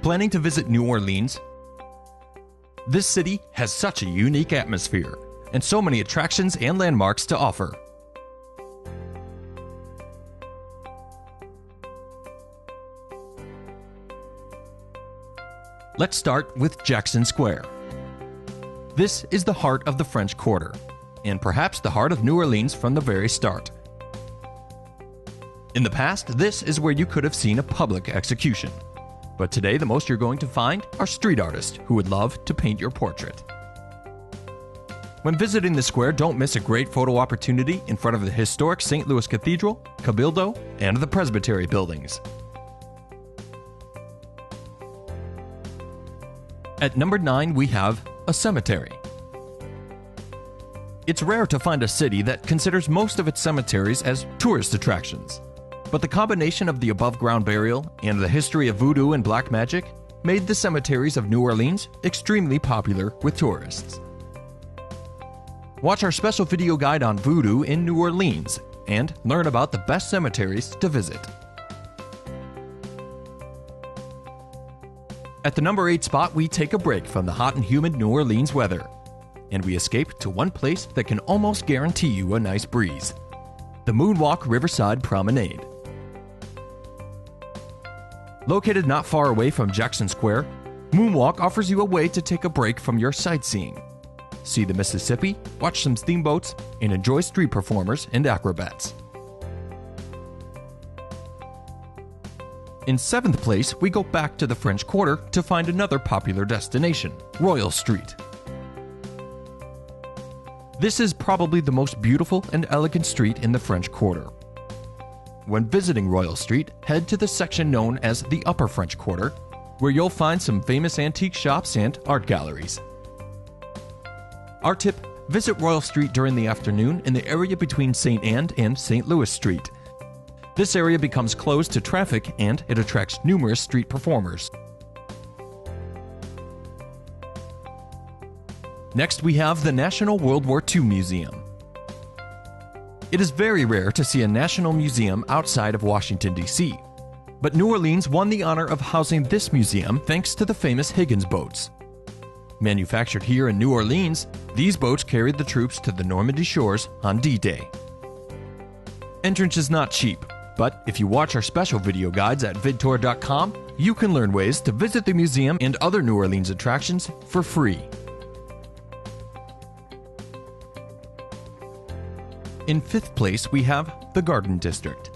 Planning to visit New Orleans? This city has such a unique atmosphere and so many attractions and landmarks to offer. Let's start with Jackson Square. This is the heart of the French Quarter, and perhaps the heart of New Orleans from the very start. In the past, this is where you could have seen a public execution. But today, the most you're going to find are street artists who would love to paint your portrait. When visiting the square, don't miss a great photo opportunity in front of the historic St. Louis Cathedral, Cabildo, and the Presbytery buildings. At number 9, we have a cemetery. It's rare to find a city that considers most of its cemeteries as tourist attractions. But the combination of the above-ground burial and the history of voodoo and black magic made the cemeteries of New Orleans extremely popular with tourists. Watch our special video guide on voodoo in New Orleans and learn about the best cemeteries to visit. At the number 8 spot, we take a break from the hot and humid New Orleans weather, and we escape to one place that can almost guarantee you a nice breeze: the Moonwalk Riverside Promenade. Located not far away from Jackson Square, Moonwalk offers you a way to take a break from your sightseeing, see the Mississippi, watch some steamboats, and enjoy street performers and acrobats. In 7th place, we go back to the French Quarter to find another popular destination, Royal Street. This is probably the most beautiful and elegant street in the French Quarter. When visiting Royal Street, head to the section known as the Upper French Quarter, where you'll find some famous antique shops and art galleries. Our tip: visit Royal Street during the afternoon in the area between St. Anne and St. Louis Street. This area becomes closed to traffic and it attracts numerous street performers. Next, we have the National World War II Museum. It is very rare to see a national museum outside of Washington, D.C., but New Orleans won the honor of housing this museum thanks to the famous Higgins boats. Manufactured here in New Orleans, these boats carried the troops to the Normandy shores on D-Day. Entrance is not cheap, but if you watch our special video guides at vidtour.com, you can learn ways to visit the museum and other New Orleans attractions for free. In 5th place, we have the Garden District,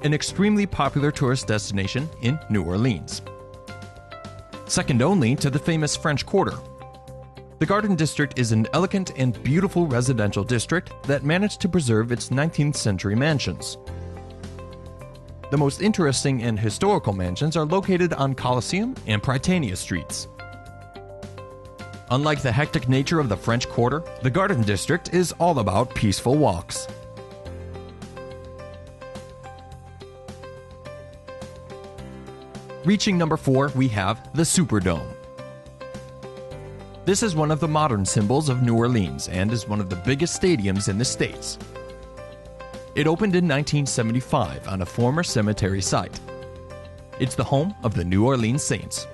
an extremely popular tourist destination in New Orleans. Second only to the famous French Quarter. The Garden District is an elegant and beautiful residential district that managed to preserve its 19th century mansions. The most interesting and historical mansions are located on Coliseum and Prytania Streets. Unlike the hectic nature of the French Quarter, the Garden District is all about peaceful walks. Reaching number 4, we have the Superdome. This is one of the modern symbols of New Orleans and is one of the biggest stadiums in the States. It opened in 1975 on a former cemetery site. It's the home of the New Orleans Saints.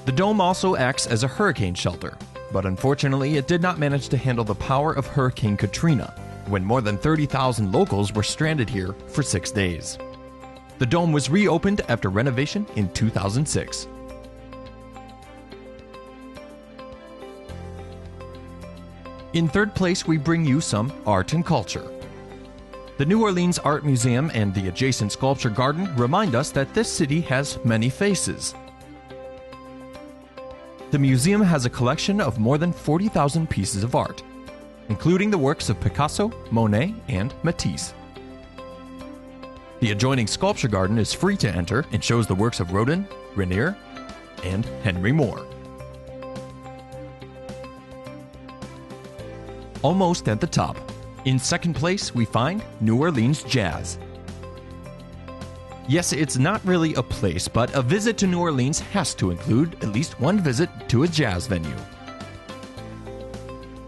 The dome also acts as a hurricane shelter, but unfortunately it did not manage to handle the power of Hurricane Katrina, when more than 30,000 locals were stranded here for 6 days. The dome was reopened after renovation in 2006. In 3rd place, we bring you some art and culture. The New Orleans Art Museum and the adjacent sculpture garden remind us that this city has many faces. The museum has a collection of more than 40,000 pieces of art, including the works of Picasso, Monet, and Matisse. The adjoining sculpture garden is free to enter and shows the works of Rodin, Renier, and Henry Moore. Almost at the top, in 2nd place, we find New Orleans Jazz. Yes, it's not really a place, but a visit to New Orleans has to include at least one visit to a jazz venue.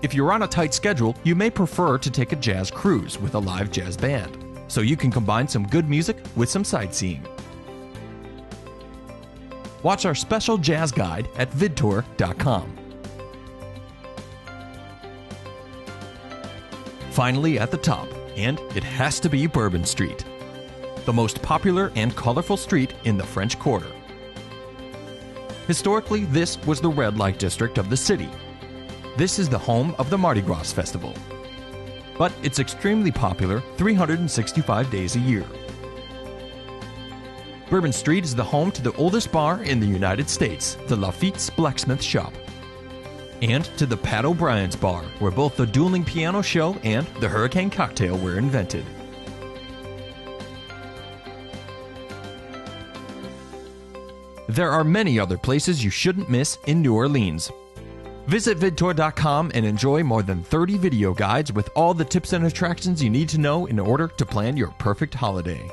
If you're on a tight schedule, you may prefer to take a jazz cruise with a live jazz band, so you can combine some good music with some sightseeing. watch our special jazz guide at vidtour.com. Finally, at the top, and it has to be Bourbon Street, the most popular and colorful street in the French Quarter. Historically, this was the red light district of the city. This is the home of the Mardi Gras Festival. But it's extremely popular 365 days a year. Bourbon Street is the home to the oldest bar in the United States, the Lafitte's Blacksmith Shop, and to the Pat O'Brien's Bar, where both the dueling piano show and the Hurricane cocktail were invented. There are many other places you shouldn't miss in New Orleans. Visit vidtour.com and enjoy more than 30 video guides with all the tips and attractions you need to know in order to plan your perfect holiday.